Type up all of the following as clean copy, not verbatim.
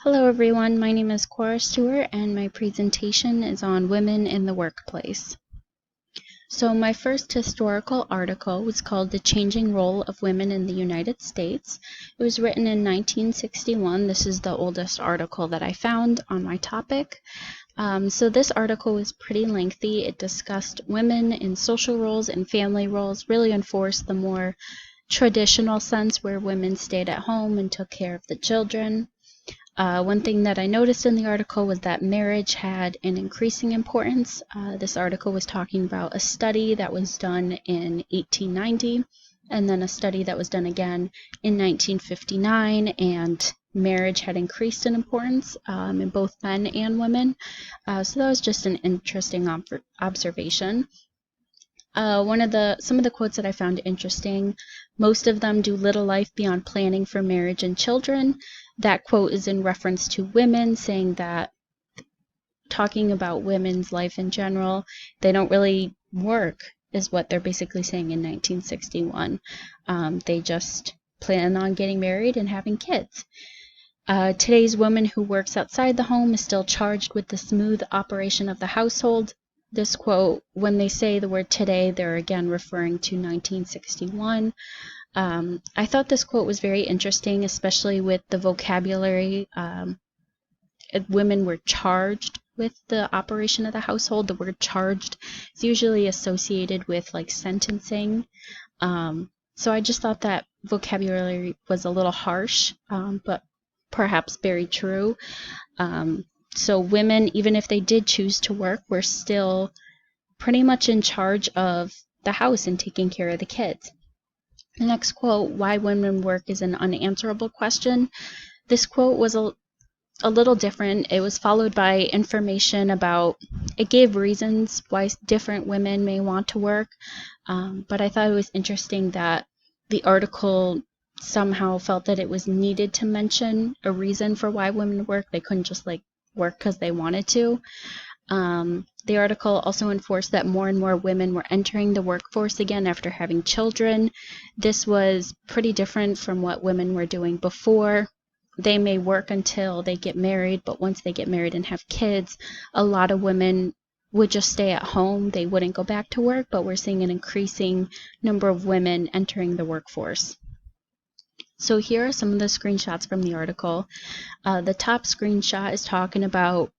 Hello everyone, my name is Cora Stewart and my presentation is on women in the workplace. So my first historical article was called The Changing Role of Women in the United States. It was written in 1961. This is the oldest article that I found on my topic. So this article was pretty lengthy. It discussed women in social roles and family roles, really enforced the more traditional sense where women stayed at home and took care of the children. One thing that I noticed in the article was that marriage had an increasing importance. This article was talking about a study that was done in 1890 and then a study that was done again in 1959, and marriage had increased in importance in both men and women. So that was just an interesting observation. Some of the quotes that I found interesting, most of them do little life beyond planning for marriage and children. That quote is in reference to women, saying that, talking about women's life in general, they don't really work, is what they're basically saying in 1961. They just plan on getting married and having kids. Today's woman who works outside the home is still charged with the smooth operation of the household. This quote, when they say the word today, they're again referring to 1961. I thought this quote was very interesting, especially with the vocabulary. Women were charged with the operation of the household. The word charged is usually associated with like sentencing. So I just thought that vocabulary was a little harsh, but perhaps very true. So women, even if they did choose to work, were still pretty much in charge of the house and taking care of the kids. The next quote, why women work is an unanswerable question. This quote was a little different. It was followed by information about, it gave reasons why different women may want to work, but I thought it was interesting that the article somehow felt that it was needed to mention a reason for why women work. They couldn't just like work because they wanted to. The article also enforced that more and more women were entering the workforce again after having children. This was pretty different from what women were doing before. They may work until they get married, but once they get married and have kids, a lot of women would just stay at home. They wouldn't go back to work, but we're seeing an increasing number of women entering the workforce. So here are some of the screenshots from the article. The top screenshot is talking about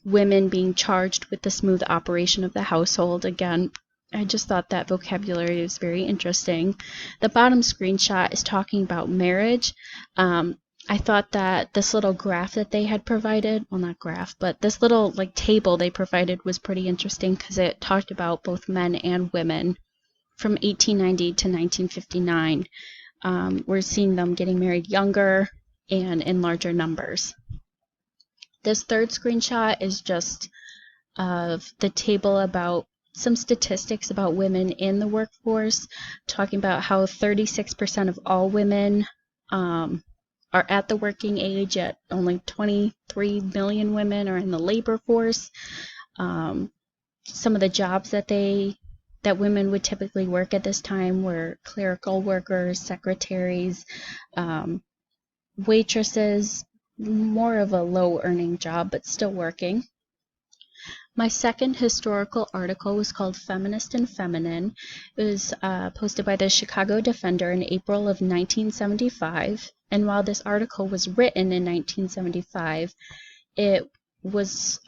women being charged with the smooth operation of the household. Again, I just thought that vocabulary was very interesting. The bottom screenshot is talking about marriage. I thought that this little graph that they had provided, well, not graph, but this little like table they provided was pretty interesting because it talked about both men and women from 1890 to 1959. We're seeing them getting married younger and in larger numbers. This third screenshot is just of the table about some statistics about women in the workforce, talking about how 36% of all women are at the working age, yet only 23 million women are in the labor force. Some of the jobs that women would typically work at this time were clerical workers, secretaries, waitresses, more of a low earning job, but still working. My second historical article was called Feminist and Feminine. It was posted by the Chicago Defender in April of 1975. And while this article was written in 1975, it was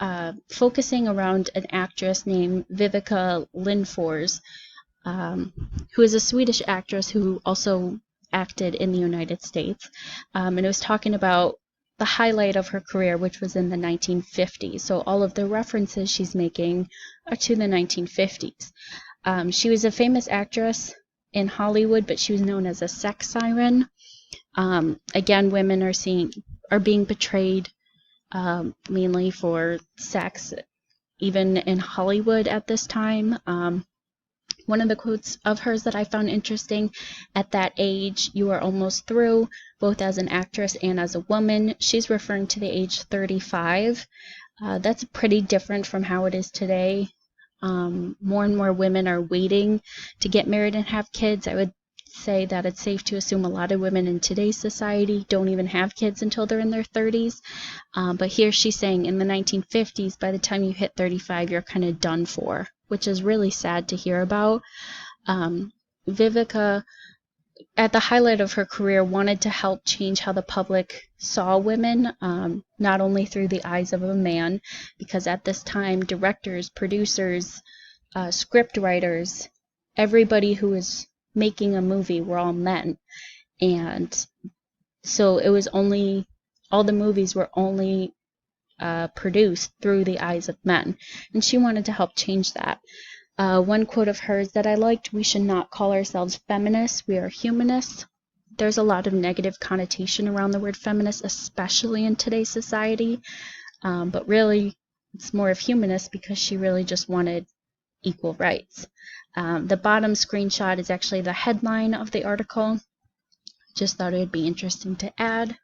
focusing around an actress named Vivica Lindfors, who is a Swedish actress who also acted in the United States. And it was talking about the highlight of her career, which was in the 1950s. So all of the references she's making are to the 1950s. She was a famous actress in Hollywood, but she was known as a sex siren. Again, women are being portrayed mainly for sex, even in Hollywood at this time. One of the quotes of hers that I found interesting, at that age, you are almost through, both as an actress and as a woman. She's referring to the age 35. That's pretty different from how it is today. More and more women are waiting to get married and have kids. I would say that it's safe to assume a lot of women in today's society don't even have kids until they're in their 30s. But here she's saying in the 1950s, by the time you hit 35, you're kind of done for, which is really sad to hear about. Vivica, at the highlight of her career, wanted to help change how the public saw women, not only through the eyes of a man, because at this time, directors, producers, script writers, everybody who was making a movie were all men. And so it was only, all the movies were only produced through the eyes of men. And she wanted to help change that. One quote of hers that I liked: "We should not call ourselves feminists, we are humanists." There's a lot of negative connotation around the word feminist, especially in today's society. But really, it's more of humanist because she really just wanted equal rights. The bottom screenshot is actually the headline of the article. Just thought it would be interesting to add.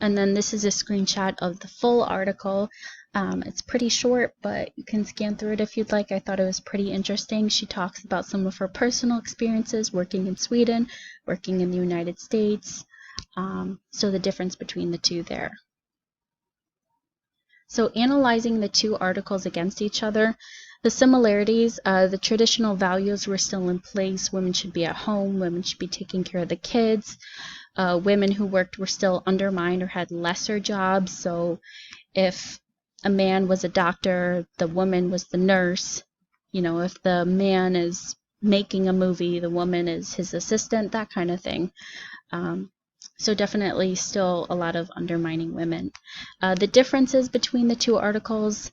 And then this is a screenshot of the full article. It's pretty short, but you can scan through it if you'd like. I thought it was pretty interesting. She talks about some of her personal experiences working in Sweden, working in the United States, so the difference between the two there. So analyzing the two articles against each other, the similarities, the traditional values were still in place. Women should be at home, women should be taking care of the kids. Women who worked were still undermined or had lesser jobs. So if a man was a doctor, the woman was the nurse. You know, if the man is making a movie, the woman is his assistant, that kind of thing. So definitely still a lot of undermining women. The differences between the two articles,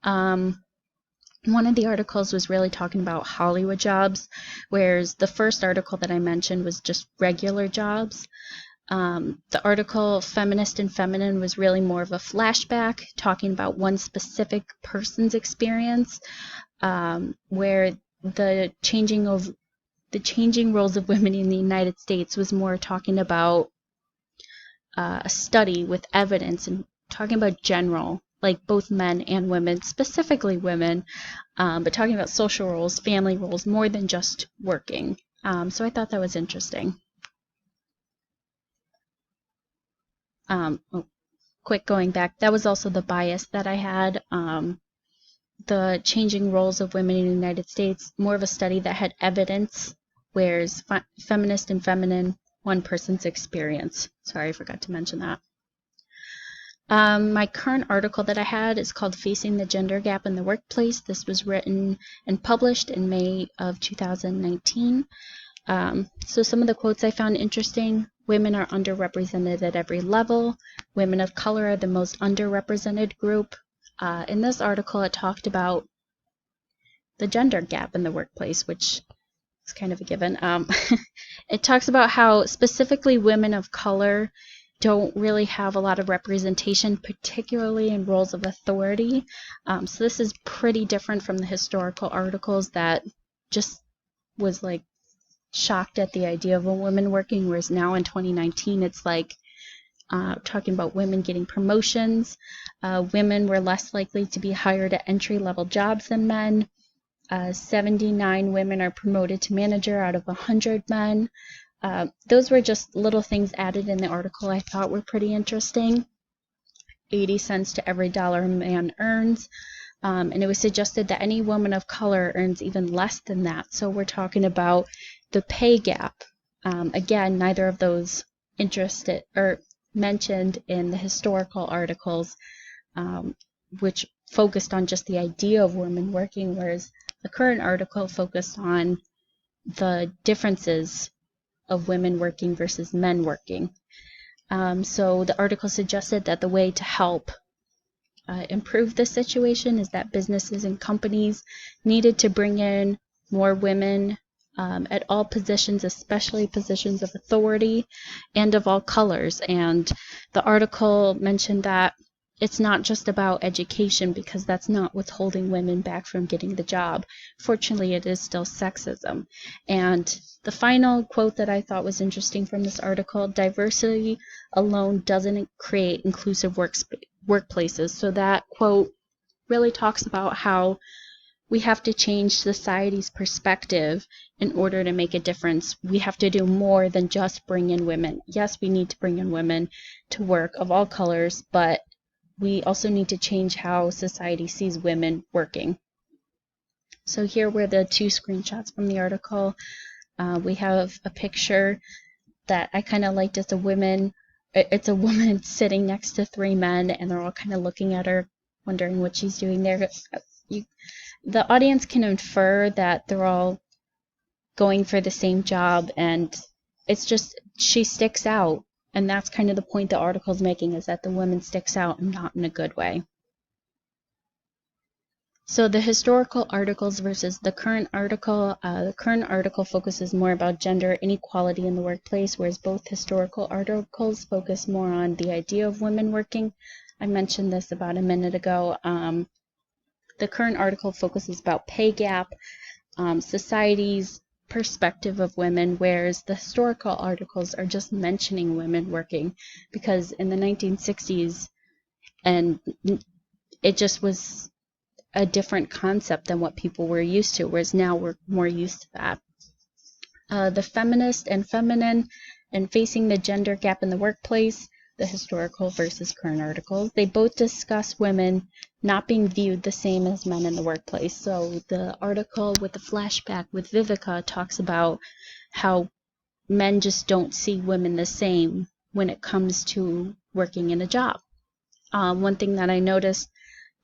one of the articles was really talking about Hollywood jobs, whereas the first article that I mentioned was just regular jobs. The article Feminist and Feminine was really more of a flashback, talking about one specific person's experience, where the changing roles of women in the United States was more talking about a study with evidence and talking about general, like both men and women, specifically women, but talking about social roles, family roles, more than just working. So I thought that was interesting. Quick going back, that was also the bias that I had. The changing roles of women in the United States, more of a study that had evidence, whereas Feminist and Feminine, one person's experience. Sorry, I forgot to mention that. My current article that I had is called Facing the Gender Gap in the Workplace. This was written and published in May of 2019. So some of the quotes I found interesting: women are underrepresented at every level. Women of color are the most underrepresented group. In this article, it talked about the gender gap in the workplace, which is kind of a given. It talks about how specifically women of color don't really have a lot of representation, particularly in roles of authority. So this is pretty different from the historical articles that just was like shocked at the idea of a woman working, whereas now in 2019 it's like talking about women getting promotions. Women were less likely to be hired at entry-level jobs than men. 79 women are promoted to manager out of 100 men. Those were just little things added in the article I thought were pretty interesting. 80 cents to every dollar a man earns. And it was suggested that any woman of color earns even less than that. So we're talking about the pay gap. Again, neither of those interested or mentioned in the historical articles, which focused on just the idea of women working, whereas the current article focused on the differences of women working versus men working. So the article suggested that the way to help improve this situation is that businesses and companies needed to bring in more women at all positions, especially positions of authority and of all colors. And the article mentioned that it's not just about education, because that's not what's holding women back from getting the job. Fortunately, it is still sexism. And the final quote that I thought was interesting from this article: diversity alone doesn't create inclusive workplaces. So that quote really talks about how we have to change society's perspective in order to make a difference. We have to do more than just bring in women. Yes, we need to bring in women to work of all colors, but we also need to change how society sees women working. So here were the two screenshots from the article. We have a picture that I kind of liked. It's a woman sitting next to three men, and they're all kind of looking at her, wondering what she's doing there. The audience can infer that they're all going for the same job, and it's just she sticks out, and that's kind of the point the article's making, is that the woman sticks out and not in a good way. So the historical articles versus the current article. The current article focuses more about gender inequality in the workplace, whereas both historical articles focus more on the idea of women working. I mentioned this about a minute ago. The current article focuses about pay gap, society's perspective of women, whereas the historical articles are just mentioning women working, because in the 1960s, and it just was a different concept than what people were used to, whereas now we're more used to that. The feminist and feminine, and facing the gender gap in the workplace, the historical versus current articles. They both discuss women not being viewed the same as men in the workplace. So the article with the flashback with Vivica talks about how men just don't see women the same when it comes to working in a job. One thing that I noticed,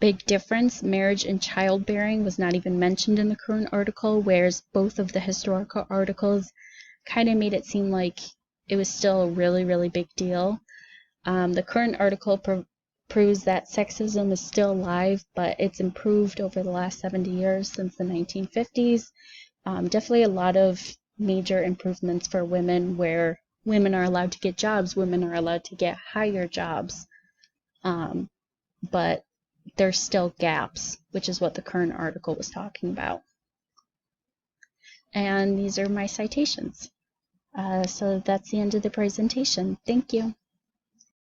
big difference, marriage and childbearing was not even mentioned in the current article, whereas both of the historical articles kind of made it seem like it was still a really, really big deal. The current article proves that sexism is still alive, but it's improved over the last 70 years since the 1950s. Definitely a lot of major improvements for women, where women are allowed to get jobs, women are allowed to get higher jobs, but there's still gaps, which is what the current article was talking about. And these are my citations. So that's the end of the presentation. Thank you.